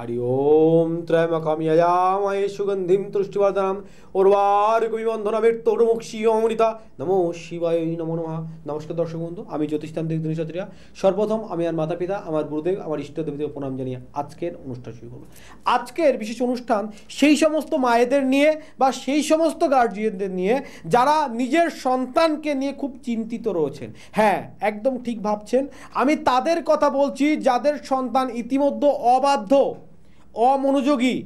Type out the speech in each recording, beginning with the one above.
हरि ओम त्रयमकं यजामहे सुगंधिं तुष्टिवर्धनम् उर्वारुकमिबन्धनमृत्युर्मुक्षीयमृता नमो शिवाय नमो नमः। नमस्कार दर्शक बंधु, আমি জ্যোতিষতান্ত্রিক দিনশাত্রীরা। সর্বপ্রথম আমি আর মাতা পিতা, আমার গুরুদেব, আমার ইষ্ট দেবীদের প্রণাম জানিয়ে আজকের অনুষ্ঠান শুরু করব। আজকের বিশেষ অনুষ্ঠান সেই সমস্ত মায়েদের নিয়ে বা সেই সমস্ত গার্জিয়ানদের নিয়ে যারা নিজের সন্তানকে নিয়ে খুব চিন্তিত রয়েছেন। হ্যাঁ, একদম ঠিক ভাবছেন, আমি তাদের কথা বলছি যাদের সন্তান ইতিমধ্যে অবাধ্য, অমনোযোগী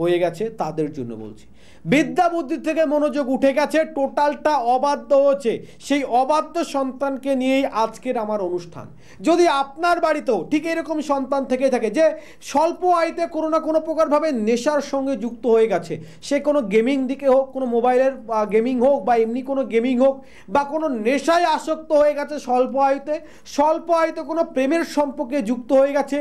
হয়ে গেছে। তাদের জন্য বলছি, বিদ্যা বুদ্ধি থেকে মনোযোগ উঠে গেছে, টোটালটা অবাধ্য হচ্ছে। সেই অবাধ্য সন্তানকে নিয়েই আজকের আমার অনুষ্ঠান। যদি আপনার বাড়িতেও ঠিক এরকম সন্তান থেকে থাকে যে স্বল্প আয়তে কোনো না কোনো প্রকারভাবে নেশার সঙ্গে যুক্ত হয়ে গেছে, সে কোনো গেমিং দিকে হোক, কোনো মোবাইলের গেমিং হোক বা এমনি কোনো গেমিং হোক, বা কোনো নেশায় আসক্ত হয়ে গেছে স্বল্প আয়তে কোনো প্রেমের সম্পর্কে যুক্ত হয়ে গেছে,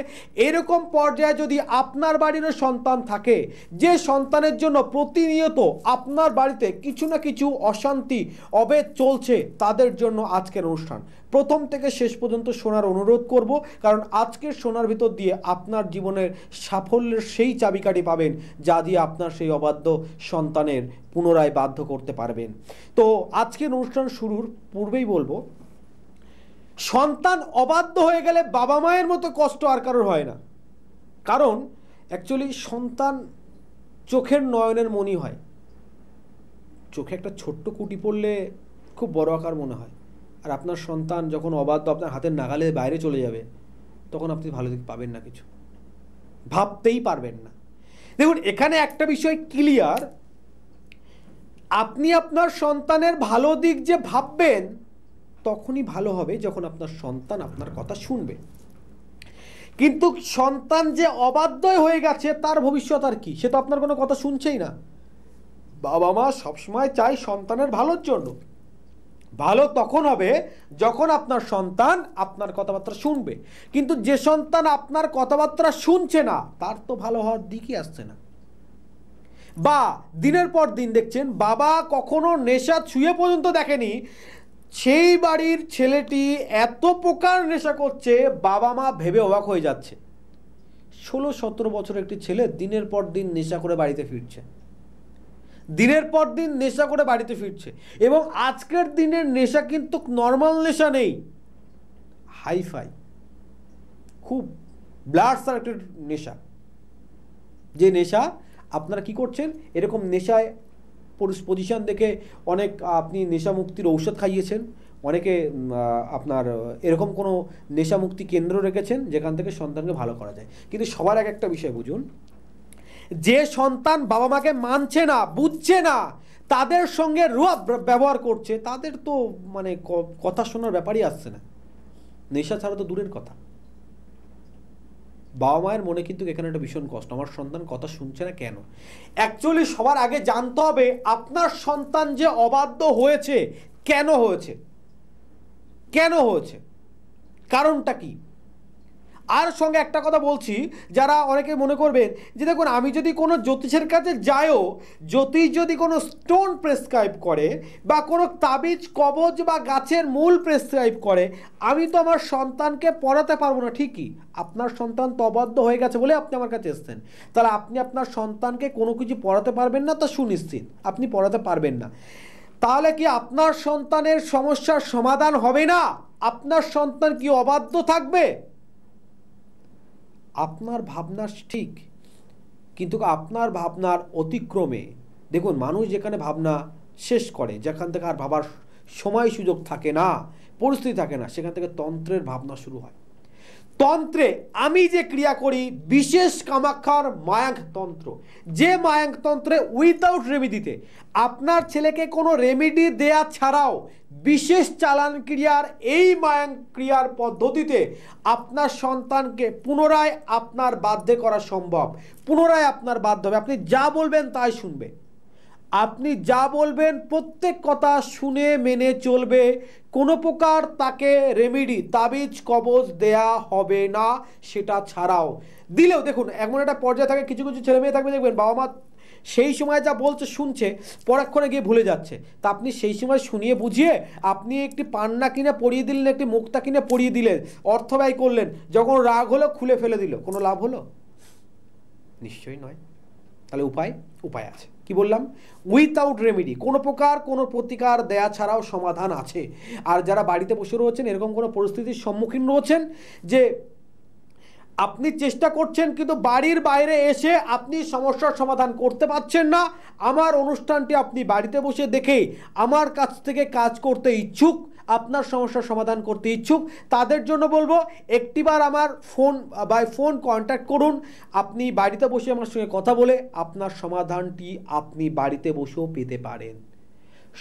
এরকম পর্যায়ে যদি আপনার বাড়িরও সন্তান থাকে, যে সন্তানের জন্য প্রতিনিয়ত আপনার বাড়িতে কিছু না কিছু অশান্তি অবেদ চলছে, তাদের জন্য আজকের অনুষ্ঠান প্রথম থেকে শেষ পর্যন্ত শোনার অনুরোধ করব। কারণ আজকের শোনার ভিতর দিয়ে আপনার জীবনের সাফল্যের সেই চাবিকাঠি পাবেন, যা দিয়ে আপনার সেই অবাধ্য সন্তানের পুনরায় বাধ্য করতে পারবেন। তো আজকের অনুষ্ঠান শুরুর পূর্বেই বলবো, সন্তান অবাধ্য হয়ে গেলে বাবা মায়ের মতো কষ্ট আর কারোর হয় না। কারণ অ্যাকচুয়ালি সন্তান চোখের নয়নের মণি হয়। চোখে একটা ছোট্ট কুটি পড়লে খুব বড় আকার মনে হয়, আর আপনার সন্তান যখন অবাধ্য আপনার হাতের নাগালে বাইরে চলে যাবে, তখন আপনি ভালো দিক পাবেন না, কিছু ভাবতেই পারবেন না। দেখুন, এখানে একটা বিষয় ক্লিয়ার, আপনি আপনার সন্তানের ভালো দিক যে ভাববেন তখনই ভালো হবে যখন আপনার সন্তান আপনার কথা শুনবে। কিন্তু সন্তান যে অবাধ্য হয়ে গেছে, তার ভবিষ্যৎ আর কি? সে তো আপনার কোনো কথা শুনছেই না। বাবা মা সবসময় চাই সন্তানের ভালোর জন্য। ভালো তখন হবে যখন আপনার সন্তান আপনার কথাবার্তা শুনবে। কিন্তু যে সন্তান আপনার কথাবার্তা শুনছে না, তার তো ভালো হওয়ার দিকই আসছে না। বা দিনের পর দিন দেখছেন বাবা কখনো নেশা ছুঁয়ে পর্যন্ত দেখেনি, সেই বাড়ির ছেলেটি এত প্রকার নেশা করছে, বাবা মা ভেবে অবাক হয়ে যাচ্ছে। 16-17 বছর একটি ছেলে দিনের পর দিন নেশা করে বাড়িতে ফিরছে, এবং আজকের দিনের নেশা কিন্তু নর্মাল নেশা নেই, হাইফাই, খুব ব্লাড সার্কুলেটেড নেশা। যে নেশা আপনারা কি করছেন, এরকম নেশায় পজিশন দেখে অনেক আপনি নেশা মুক্তির ঔষধ খাইয়েছেন, অনেকে আপনার এরকম কোনো নেশা মুক্তি কেন্দ্র রেখেছেন যেখান থেকে সন্তানকে ভালো করা যায়। কিন্তু সবার আগে একটা বিষয় বুঝুন, যে সন্তান বাবা মাকে মানছে না, বুঝছে না, তাদের সঙ্গে রূঢ় ব্যবহার করছে, তাদের তো মানে কথা শোনার ব্যাপারই আসছে না। নেশা ছাড়া তো দূরের কথা। বাবা মায়ের মনে কিন্তু এখানে একটা ভীষণ কষ্ট, আমার সন্তান কথা শুনছে না কেন। অ্যাকচুয়ালি সবার আগে জানতে হবে আপনার সন্তান যে অবাধ্য হয়েছে, কেন হয়েছে, কারণটা কি। আর সঙ্গে একটা কথা বলছি, যারা অনেকে মনে করবেন যে দেখুন, আমি যদি কোনো জ্যোতিষের কাছে যাইও, জ্যোতিষ যদি কোনো স্টোন প্রেসক্রাইব করে বা কোনো তাবিজ কবজ বা গাছের মূল প্রেসক্রাইব করে, আমি তো আমার সন্তানকে পড়াতে পারবো না। ঠিকই, আপনার সন্তান তো অবাধ্য হয়ে গেছে বলে আপনি আমার কাছে এসেছেন, তাহলে আপনি আপনার সন্তানকে কোনো কিছু পড়াতে পারবেন না, তা সুনিশ্চিত আপনি পড়াতে পারবেন না। তাহলে কি আপনার সন্তানের সমস্যার সমাধান হবে না? আপনার সন্তান কি অবাধ্য থাকবে? আপনার ভাবনা ঠিক, কিন্তু আপনার ভাবনার অতিক্রমে দেখুন, মানুষ যেখানে ভাবনা শেষ করে, যেখান থেকে আর ভাবার সময় সুযোগ থাকে না, পরিস্থিতি থাকে না, সেখান থেকে তন্ত্রের ভাবনা শুরু হয়। তন্ত্রে আমি যে ক্রিয়া করি, বিশেষ কামাক্ষার মায়াঙ্ক তন্ত্র, যে মায়াঙ্ক তন্ত্রে উইদাউট রেমেডিতে আপনার ছেলেকে কোনো রেমেডি দেয়া ছাড়াও বিশেষ চালান ক্রিয়ার এই মায়াঙ্ক ক্রিয়ার পদ্ধতিতে আপনার সন্তানকে পুনরায় আপনার বাধ্য করা সম্ভব। পুনরায় আপনার বাধ্য হবে, আপনি যা বলবেন তাই শুনবে, আপনি যা বলবেন প্রত্যেক কথা শুনে মেনে চলবে। কোনো প্রকার তাকে রেমেডি তাবিজ কবজ দেয়া হবে না। সেটা ছাড়াও দিলেও দেখুন, এমন একটা পর্যায়ে থাকে, কিছু কিছু ছেলে মেয়ে থাকবে, দেখবেন বাবা মা সেই সময় যা বলছে শুনছে, পরক্ষণে গিয়ে ভুলে যাচ্ছে। তা আপনি সেই সময় শুনিয়ে বুঝিয়ে আপনি একটি পান্না কিনে পরিয়ে দিলেন, একটি মুক্তা কিনে পরিয়ে দিলেন, অর্থ ব্যয় করলেন, যখন রাগ হলো খুলে ফেলে দিল, কোনো লাভ হলো? নিশ্চয়ই নয়। তাহলে উপায় আছে। কি বললাম? উইথাউট রেমেডি, কোনো প্রকার কোনো প্রতিকার দেয়া ছাড়াও সমাধান আছে। আর যারা বাড়িতে বসে রয়েছেন, এরকম কোনো পরিস্থিতির সম্মুখীন রয়েছেন যে আপনি চেষ্টা করছেন কিন্তু বাড়ির বাইরে এসে আপনি সমস্যার সমাধান করতে পারছেন না, আমার অনুষ্ঠানটি আপনি বাড়িতে বসে দেখে আমার কাছ থেকে কাজ করতে ইচ্ছুক, আপনার সমস্যার সমাধান করতে ইচ্ছুক, তাদের জন্য বলবো একটিবার আমার ফোন কন্ট্যাক্ট করুন। আপনি বাড়িতে বসে আমার সঙ্গে কথা বলে আপনার সমাধানটি আপনি বাড়িতে বসেও পেতে পারেন।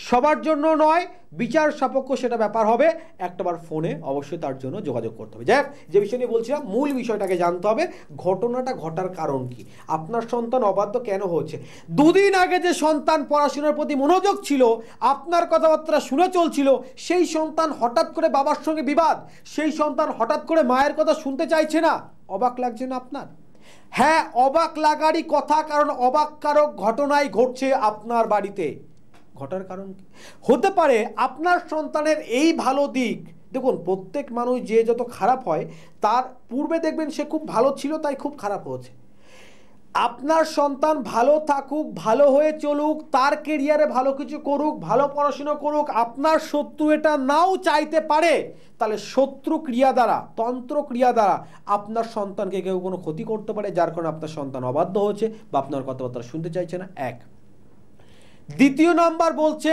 সবার জন্য নয়, বিচার সাপেক্ষ সেটা ব্যাপার হবে, একটাবার ফোনে অবশ্যই তার জন্য যোগাযোগ করতে হবে। যাই হোক, যে বিষয় নিয়ে বলছিলাম, মূল বিষয়টাকে জানতে হবে, ঘটনাটা ঘটার কারণ কি, আপনার সন্তান অবাধ্য কেন হচ্ছে। দুদিন আগে যে সন্তান পড়াশোনার প্রতি মনোযোগ ছিল, আপনার কথাবার্তা শুনে চলছিল, সেই সন্তান হঠাৎ করে বাবার সঙ্গে বিবাদ, সেই সন্তান হঠাৎ করে মায়ের কথা শুনতে চাইছে না। অবাক লাগছে না আপনার? হ্যাঁ, অবাক লাগারই কথা, কারণ অবাককারক ঘটনাই ঘটছে আপনার বাড়িতে। ঘটার কারণ কি হতে পারে? আপনার সন্তানের এই ভালো দিক, দেখুন প্রত্যেক মানুষ যে যত খারাপ হয়, তার পূর্বে দেখবেন সে খুব ভালো ছিল তাই খুব খারাপ হয়েছে। আপনার সন্তান ভালো থাকুক, ভালো হয়ে চলুক, তার কেরিয়ারে ভালো কিছু করুক, ভালো পড়াশোনা করুক, আপনার শত্রু এটা নাও চাইতে পারে, তাহলে শত্রু ক্রিয়া দ্বারা, তন্ত্র ক্রিয়া দ্বারা আপনার সন্তানকে কেউ কোনো ক্ষতি করতে পারে, যার কারণে আপনার সন্তান অবাধ্য হচ্ছে বা আপনার কথাবার্তা শুনতে চাইছে না। এক। দ্বিতীয় নাম্বার বলছে,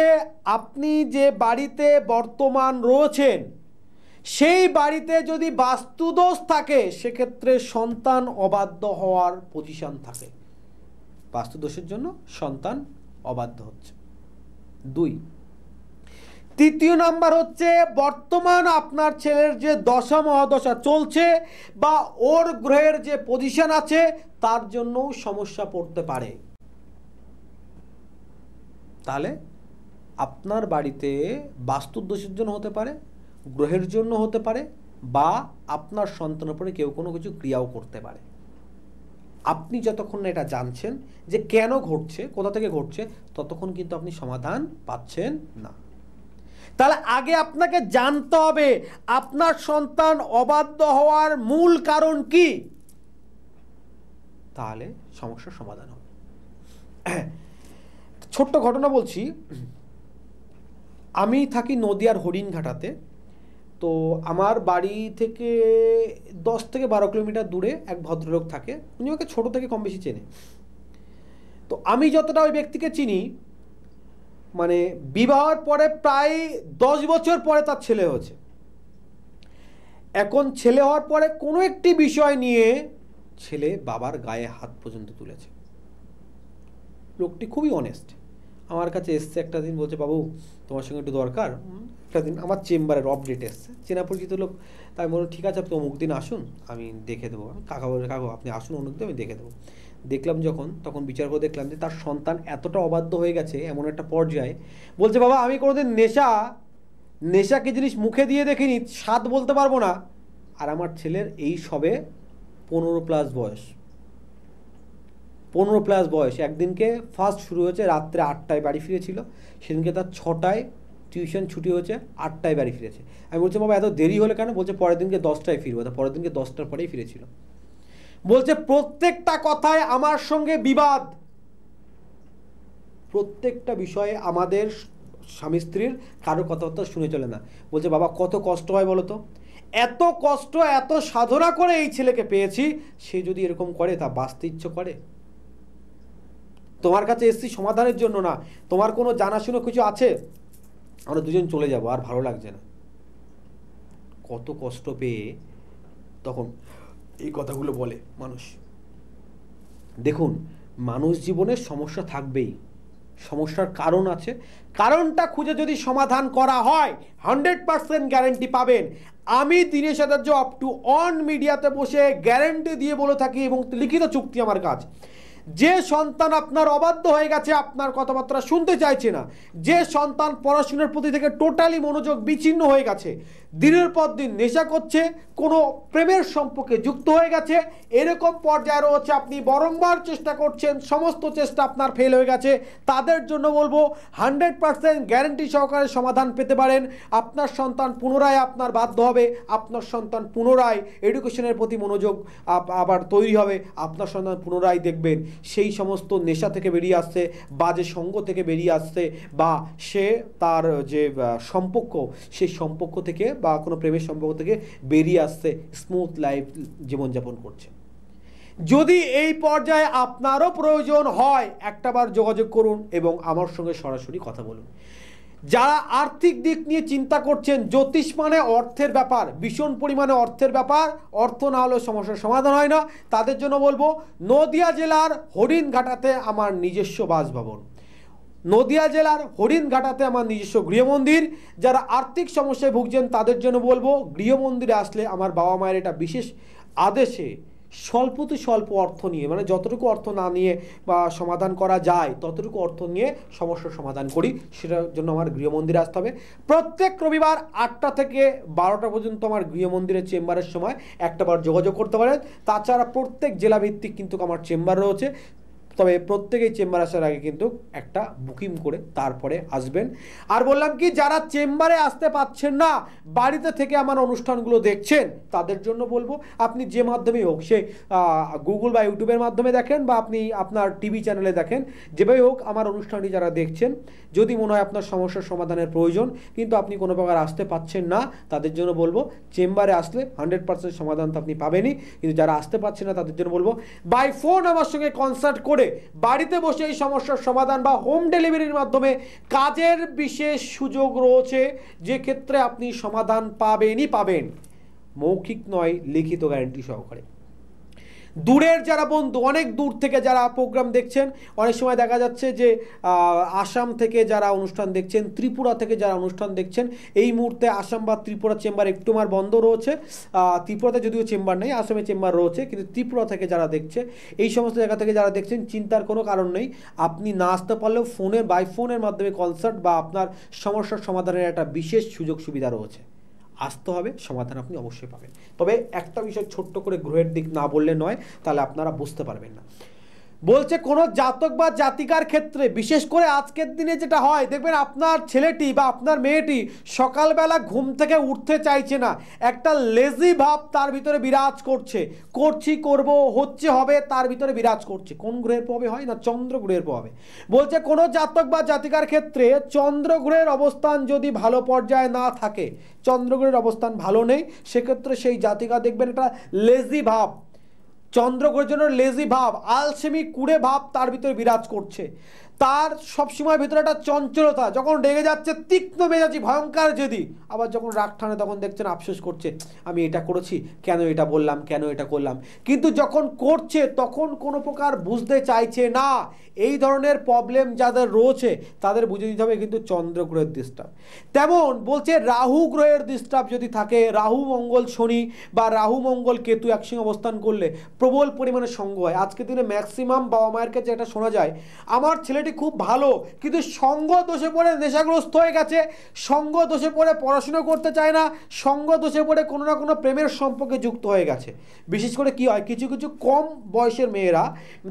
আপনি যে বাড়িতে বর্তমান রয়েছেন, সেই বাড়িতে যদি বাস্তুদোষ থাকে, সেক্ষেত্রে সন্তান অবাধ্য হওয়ার পজিশন থাকে। বাস্তুদোষের জন্য সন্তান অবাধ্য হচ্ছে। দুই। তৃতীয় নাম্বার হচ্ছে, বর্তমান আপনার ছেলের যে দশা মহাদশা চলছে বা ওর গ্রহের যে পজিশন আছে, তার জন্যও সমস্যা পড়তে পারে। তাহলে আপনার বাড়িতে বাস্তুদোষের জন্য হতে পারে, গ্রহের জন্য হতে পারে, বা আপনার সন্তানের উপরে কেউ কোনো কিছু ক্রিয়াও করতে পারে। আপনি যতক্ষণ না এটা জানছেন যে কেন ঘটছে, কোথা থেকে ঘটছে, ততক্ষণ কিন্তু আপনি সমাধান পাচ্ছেন না। তাহলে আগে আপনাকে জানতে হবে আপনার সন্তান অবাধ্য হওয়ার মূল কারণ কি, তাহলে সমস্যার সমাধান হবে। ছোট্ট ঘটনা বলছি। আমি থাকি নদিয়ার হরিণঘাটাতে। তো আমার বাড়ি থেকে 10 থেকে 12 কিলোমিটার দূরে এক ভদ্রলোক থাকে। উনি ওকে ছোট থেকে কম বেশি চেনে। তো আমি যতটা ওই ব্যক্তিকে চিনি, মানে বিবাহের পরে প্রায় 10 বছর পরে তার ছেলে হয়েছে। এখন ছেলে হওয়ার পরে কোনো একটি বিষয় নিয়ে ছেলে বাবার গায়ে হাত পর্যন্ত তুলেছে। লোকটি খুবই অনেস্ট। আমার কাছে এসছে একটা দিন, বলছে বাবু তোমার সঙ্গে একটু দরকার। একটা দিন আমার চেম্বারের আপডেট এসছে, চেনা পরিচিত লোক। তাই বললো ঠিক আছে, আপনি অমুক দিন আসুন, আমি দেখে দেবো। কাকা বলে কাকু আপনি আসুন অমুক দিন, আমি দেখে দেবো। দেখলাম যখন, তখন বিচার করে দেখলাম যে তার সন্তান এতটা অবাধ্য হয়ে গেছে এমন একটা পর্যায়ে, বলছে বাবা আমি কোনোদিন নেশা কি জিনিস মুখে দিয়ে দেখিনি, স্বাদ বলতে পারবো না। আর আমার ছেলের এই সবে 15+ বয়স। 15+ বয়স। একদিনকে ফার্স্ট শুরু হয়েছে রাত্রে 8টায় বাড়ি ফিরেছিল। সেদিনকে তার 6টায় টিউশন ছুটি হয়েছে, 8টায় বাড়ি ফিরেছে। আমি বলছি বাবা এত দেরি হলে কেন? বলছে পরের দিনকে 10টায় ফিরবো। তা পরের দিনকে 10টার পরেই ফিরেছিল। বলছে প্রত্যেকটা কথায় আমার সঙ্গে বিবাদ, প্রত্যেকটা বিষয়ে আমাদের স্বামী স্ত্রীর কারো কথাবার্তা শুনে চলে না। বলছে বাবা কত কষ্ট হয় বলো তো, এত কষ্ট এত সাধনা করে এই ছেলেকে পেয়েছি, সে যদি এরকম করে তা বাঁচতে ইচ্ছে করে? তোমার কাছে এসছি সমাধানের জন্য না, তোমার কোনো জানাশুনো কিছু আছে? আমরা দুজন চলে যাব, আর ভালো লাগছে না। কত কষ্ট পেয়ে তখন এই কথাগুলো বলে মানুষ। দেখুন, মানুষ জীবনে সমস্যা থাকবেই, সমস্যার কারণ আছে, কারণটা খুঁজে যদি সমাধান করা হয় 100% গ্যারেন্টি পাবেন। আমি দীনেশ আচার্য আপ টু অন মিডিয়াতে বসে গ্যারেন্টি দিয়ে বলে থাকি, এবং লিখিত চুক্তি আমার কাজ, যে সন্তান আপনার অবাধ্য হয়ে গেছে, আপনার কথাবার্তা শুনতে চাইছে না, যে সন্তান পড়াশোনার প্রতি থেকে টোটালি মনোযোগ বিচ্ছিন্ন হয়ে গেছে, দিনের পর দিন নেশা করছে, কোনো প্রেমের সম্পর্কে যুক্ত হয়ে গেছে, এরকম পর্যায়ে রয়েছে, আপনি বারংবার চেষ্টা করছেন, সমস্ত চেষ্টা আপনার ফেল হয়ে গেছে, তাদের জন্য বলবো 100% গ্যারান্টি সহকারে সমাধান পেতে পারেন। আপনার সন্তান পুনরায় আপনার বাধ্য হবে, আপনার সন্তান পুনরায় এডুকেশনের প্রতি মনোযোগ আবার তৈরি হবে, আপনার সন্তান পুনরায় দেখবেন সেই সমস্ত নেশা থেকে বেরিয়ে আসছে, বাজে সঙ্গ থেকে বেরিয়ে আসছে, বা সে তার যে সম্পর্ক সেই সম্পর্ক থেকে বা কোনো প্রেমের সম্পর্ক থেকে বেরিয়ে আসছে, স্মুথ লাইফ জীবনযাপন করছে। যদি এই পর্যায়ে আপনারও প্রয়োজন হয়, একটাবার যোগাযোগ করুন এবং আমার সঙ্গে সরাসরি কথা বলুন। যারা আর্থিক দিক নিয়ে চিন্তা করছেন, জ্যোতিষ মানে অর্থের ব্যাপার, ভীষণ পরিমাণে অর্থের ব্যাপার, অর্থ না হলে সমস্যার সমাধান হয় না, তাদের জন্য বলবো নদিয়া জেলার হরিণঘাটাতে আমার নিজস্ব বাসভবন, নদিয়া জেলার হরিণঘাটাতে আমার নিজস্ব গৃহমন্দির। যারা আর্থিক সমস্যায় ভুগছেন তাদের জন্য বলবো গৃহমন্দিরে আসলে আমার বাবা মায়ের এটা বিশেষ আদেশে স্বল্পতে স্বল্প অর্থ নিয়ে, মানে যতটুকু অর্থ না নিয়ে বা সমাধান করা যায় ততটুকু অর্থ নিয়ে সমস্যার সমাধান করি, সেটার জন্য আমার গৃহমন্দিরে আসতে হবে। প্রত্যেক রবিবার 8টা থেকে 12টা পর্যন্ত আমার গৃহমন্দিরের চেম্বারের সময় একটাবার যোগাযোগ করতে পারেন। তাছাড়া প্রত্যেক জেলাভিত্তিক কিন্তু আমার চেম্বার রয়েছে, তবে প্রত্যেকেই চেম্বার আসার আগে কিন্তু একটা বুকিং করে তারপরে আসবেন। আর বললাম কি, যারা চেম্বারে আসতে পাচ্ছেন না, বাড়িতে থেকে আমার অনুষ্ঠানগুলো দেখছেন, তাদের জন্য বলবো আপনি যে মাধ্যমেই হোক, সে গুগল বা ইউটিউবের মাধ্যমে দেখেন বা আপনি আপনার টিভি চ্যানেলে দেখেন, যেভাবে হোক আমার অনুষ্ঠানটি যারা দেখছেন, যদি মনে হয় আপনার সমস্যার সমাধানের প্রয়োজন কিন্তু আপনি কোনো প্রকার আসতে পাচ্ছেন না, তাদের জন্য বলবো চেম্বারে আসলে 100% সমাধান তো আপনি পাবেনই। কিন্তু যারা আসতে পারছেন না তাদের জন্য বলবো বাই ফোন আমার সঙ্গে কনসাল্ট করে বাড়িতে বসে এই সমস্যার সমাধান বা হোম ডেলিভারির মাধ্যমে কাজের বিশেষ সুযোগ রয়েছে, যে ক্ষেত্রে আপনি সমাধান পাবেনই পাবেন, মৌখিক নয় লিখিত গ্যারান্টি সহকারে। দূরের যারা বন্ধু, অনেক দূর থেকে যারা প্রোগ্রাম দেখছেন, অনেক সময় দেখা যাচ্ছে যে আসাম থেকে যারা অনুষ্ঠান দেখছেন, ত্রিপুরা থেকে যারা অনুষ্ঠান দেখছেন, এই মুহূর্তে আসাম বা ত্রিপুরা চেম্বার একটু আমার বন্ধ রয়েছে। ত্রিপুরাতে যদিও চেম্বার নেই, আসামে চেম্বার রয়েছে, কিন্তু ত্রিপুরা থেকে যারা দেখছে, এই সমস্ত জায়গা থেকে যারা দেখছেন, চিন্তার কোনো কারণ নেই। আপনি না আসতে পারলেও ফোনের বাই ফোনের মাধ্যমে কনসাল্ট বা আপনার সমস্যার সমাধানের একটা বিশেষ সুযোগ সুবিধা রয়েছে। আসতে হবে, সমাধান আপনি অবশ্যই পাবেন। তবে একটা বিষয় ছোট্ট করে গ্রহের দিক না বললে নয়, তাহলে আপনারা বুঝতে পারবেন না। বলছে কোনো জাতক বা জাতিকার ক্ষেত্রে, বিশেষ করে আজকের দিনে যেটা হয়, দেখবেন আপনার ছেলেটি বা আপনার মেয়েটি সকালবেলা ঘুম থেকে উঠতে চাইছে না, একটা লেজি ভাব তার ভিতরে বিরাজ করছে, করছি করব হচ্ছে হবে তার ভিতরে বিরাজ করছে। কোন গ্রহের প্রভাবে হয় না? চন্দ্র গ্রহের প্রভাবে। বলছে কোনো জাতক বা জাতিকার ক্ষেত্রে চন্দ্র গ্রহের অবস্থান যদি ভালো পর্যায়ে না থাকে, চন্দ্র গ্রহের অবস্থান ভালো নেই, সেক্ষেত্রে সেই জাতিকা দেখবেন একটা লেজি ভাব, চন্দ্রগ্রহের জন্য লেজি ভাব, আলসেমি কুড়ে ভাব তার ভিতরে বিরাজ করছে। তার সবসময় ভিতরে একটা চঞ্চলতা, যখন রেগে যাচ্ছে তীক্ষ্ণ মেজাজি, ভয়ঙ্কর যদি, আবার যখন রাগ টানে তখন দেখছেন আফসোস করছে, আমি এটা করেছি, কেন এটা বললাম, কেন এটা করলাম। কিন্তু যখন করছে তখন কোনো প্রকার বুঝতে চাইছে না। এই ধরনের প্রবলেম যাদের রয়েছে তাদের বুঝে দিতে হবে কিন্তু চন্দ্র গ্রহের ডিস্টার্ব। তেমন বলছে রাহু গ্রহের ডিস্টার্ব যদি থাকে, রাহু মঙ্গল শনি বা রাহু মঙ্গল কেতু একসঙ্গে অবস্থান করলে প্রবল পরিমাণে সঙ্গ হয়। আজকের দিনে ম্যাক্সিমাম বাবা মায়ের কাছে এটা শোনা যায়, আমার ছেলেটি খুব ভালো কিন্তু সঙ্গ দোষে পড়ে নেশাগ্রস্ত হয়ে গেছে, সঙ্গ দোষে পড়ে পড়াশোনা করতে চায় না, সঙ্গ দোষে পড়ে কোনো না কোনো প্রেমের সম্পর্কে যুক্ত হয়ে গেছে। বিশেষ করে কি হয়, কিছু কিছু কম বয়সের মেয়েরা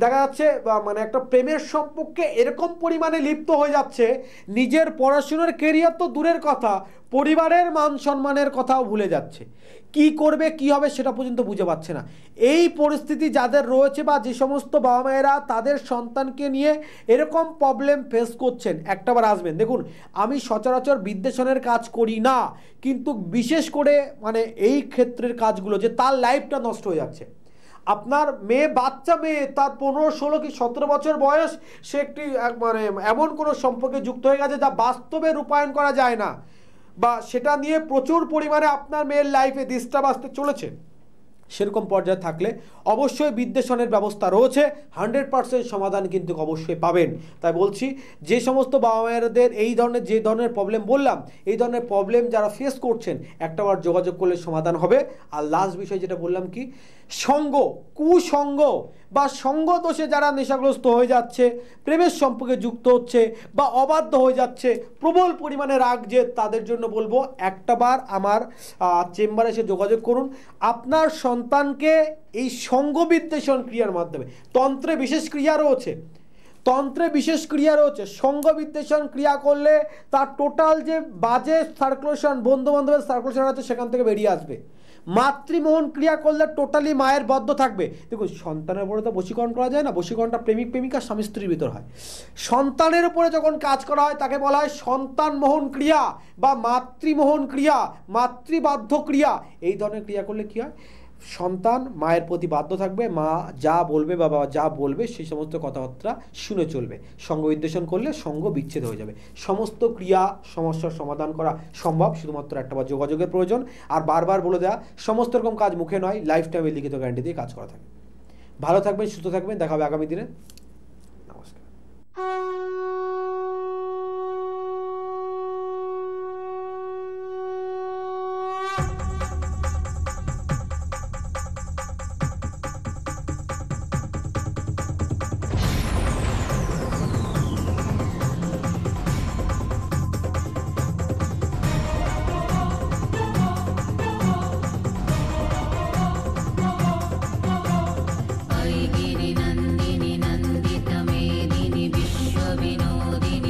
দেখা যাচ্ছে মানে একটা প্রেমের সম্পর্কে এরকম পরিমাণে লিপ্ত হয়ে যাচ্ছে, নিজের পড়াশোনার কেরিয়ার তো দূরের কথা, পরিবারের মান সম্মানের কথাও ভুলে যাচ্ছে। কি করবে কি হবে সেটা পর্যন্ত বুঝে পাচ্ছে না। এই পরিস্থিতি যাদের রয়েছে বা যে সমস্ত বাবা মায়েরা তাদের সন্তানকে নিয়ে এরকম প্রবলেম ফেস করছেন, একটাবার আসবেন। দেখুন, আমি সচরাচর বিদ্বেষণের কাজ করি না, কিন্তু বিশেষ করে মানে এই ক্ষেত্রের কাজগুলো, যে তার লাইফটা নষ্ট হয়ে যাচ্ছে। আপনার মেয়ে, বাচ্চা মেয়ে, তার 15, 16 কি 17 বছর বয়স, সে একটি মানে এমন কোনো সম্পর্কে যুক্ত হয়ে গেছে যা বাস্তবে রূপায়ণ করা যায় না, বা সেটা নিয়ে প্রচুর পরিমাণে আপনার মেয়ের লাইফে ডিস্টার্ব আসতে চলেছে। সেরকম পর্যায়ে থাকলে অবশ্যই বিদ্বেষণের ব্যবস্থা রয়েছে, 100% সমাধান কিন্তু অবশ্যই পাবেন। তাই বলছি, যে সমস্ত বাবা মায়েরদের এই ধরনের যে ধরনের প্রবলেম বললাম, এই ধরনের প্রবলেম যারা ফেস করছেন, একটাবার যোগাযোগ করলে সমাধান হবে। আর লাস্ট বিষয় যেটা বললাম কি, সঙ্গ, কুসঙ্গ বা সঙ্গ দোষে যারা নেশাগ্রস্ত হয়ে যাচ্ছে, প্রেমের সম্পর্কে যুক্ত হচ্ছে বা অবাধ্য হয়ে যাচ্ছে, প্রবল পরিমাণে রাগ জেদ, তাদের জন্য বলবো একটাবার আমার চেম্বারে এসে যোগাযোগ করুন। আপনার সন্তানকে এই সঙ্গ বিদ্বেষণ ক্রিয়ার মাধ্যমে, তন্ত্রে বিশেষ ক্রিয়া রয়েছে, সঙ্গ বিদ্বেষণ ক্রিয়া করলে তার টোটাল যে বাজে সার্কুলেশন, বন্ধু বান্ধবের সার্কুলেশন আছে সেখান থেকে বেরিয়ে আসবে। মাতৃমোহন ক্রিয়া করলে টোটালি মায়ের বদ্ধ থাকবে। দেখুন, সন্তানের উপরে তো বশীকরণ করা যায় না, বশীকরণটা প্রেমিক প্রেমিকা স্বামী স্ত্রীর ভিতর হয়। সন্তানের উপরে যখন কাজ করা হয় তাকে বলা হয় সন্তান মোহন ক্রিয়া বা মাতৃমোহন ক্রিয়া, মাতৃবাধ্য ক্রিয়া। এই ধরনের ক্রিয়া করলে কি হয়, সন্তান মায়ের প্রতি বাধ্য থাকবে, মা যা বলবে বা বাবা যা বলবে সেই সমস্ত কথাবার্তা শুনে চলবে। সঙ্গ বিদ্বেষণ করলে সঙ্গ বিচ্ছেদ হয়ে যাবে। সমস্ত ক্রিয়া সমস্যার সমাধান করা সম্ভব, শুধুমাত্র একটাবার যোগাযোগের প্রয়োজন। আর বারবার বলে দেওয়া, সমস্ত রকম কাজ মুখে নয়, লাইফ টাইমে লিখিত গ্যারান্টি দিয়ে কাজ করা থাকে। ভালো থাকবেন, সুস্থ থাকবেন, দেখা হবে আগামী দিনে। নমস্কার। गिरिनन्दिनि नन्दितमेदिनि विश्वविनोदिनि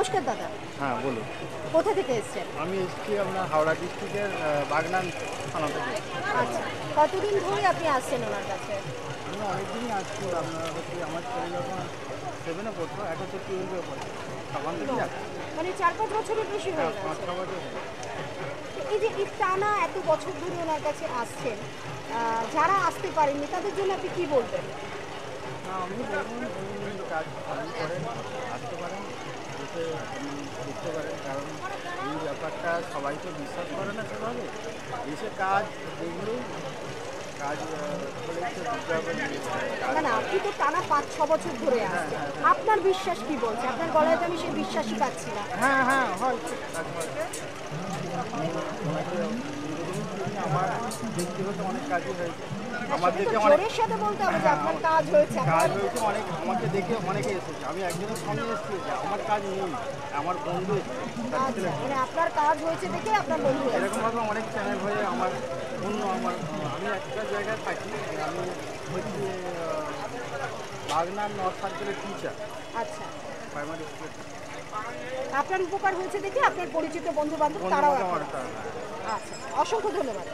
নমস্কার দাদা। হ্যাঁ বলুন। কোথা থেকে এসেছেন? আমি এসেছি আপনার হাওড়া ডিস্ট্রিক্টের বাগনান থানা থেকে। আচ্ছা, কতদিন ধরে আপনি আসছেন ওনার কাছে? আমি অনেকদিনই আসছি। আপনার হচ্ছে আমার ছেলে যখন 7-এ পড়তো, এখন তো 12-এ পড়ে, তখন থেকে যাচ্ছি। মানে 4-5 বছরের বেশি হয়ে গেছে। 5-6 বছর হয়ে গেছে। এই যে এই টানা এত বছর ধরে ওনার কাছে আসছেন, যারা আসতে পারেননি তাদের জন্য আপনি কি বলবেন? না, আমি বলুন উনি কাজ ভালো করেন, আসতে পারেন, এসে আপনি দেখতে পারেন। কারণ এই ব্যাপারটা সবাই তো বিশ্বাস করে না সেভাবে। এসে কাজ দেখলেই কাজ হলে তো বুঝতে হবে যে কাজ। না না, আপনি তো টানা 5-6 বছর ধরে আসছেন, আপনার বিশ্বাস কি বলছে? আপনার গলায় তো আমি সেই বিশ্বাসই পাচ্ছি না। হ্যাঁ হ্যাঁ হয়, কাজ হয়। ওনাকে আমার ব্যক্তিগত অনেক কাজই হয়েছে। আমার সেটা তো দেখে অনেক জোরের সাথে বলতে হবে যে আপনার কাজ হয়েছে। কাজ হয়েছে, অনেক আমাকে দেখে অনেকে এসেছে। আমি একজনের সঙ্গে এসেছি যে আমার কাজ নেই, আমার বন্ধু এসেছে। আচ্ছা, মানে আপনার কাজ হয়েছে দেখে আপনার বন্ধু এসেছে। এরকমভাবে অনেক চ্যানেল হয়ে আমার অন্য আমি একটা জায়গায় থাকি, আমি হচ্ছে বাগনান নর্থ সার্কেলের টিচার, আচ্ছা, প্রাইমারি স্কুলের। আপনার উপকার হয়েছে দেখে আপনার পরিচিত বন্ধু বান্ধব তারাও বন্ধু এখন আমার আসছে। আচ্ছা, অসংখ্য ধন্যবাদ।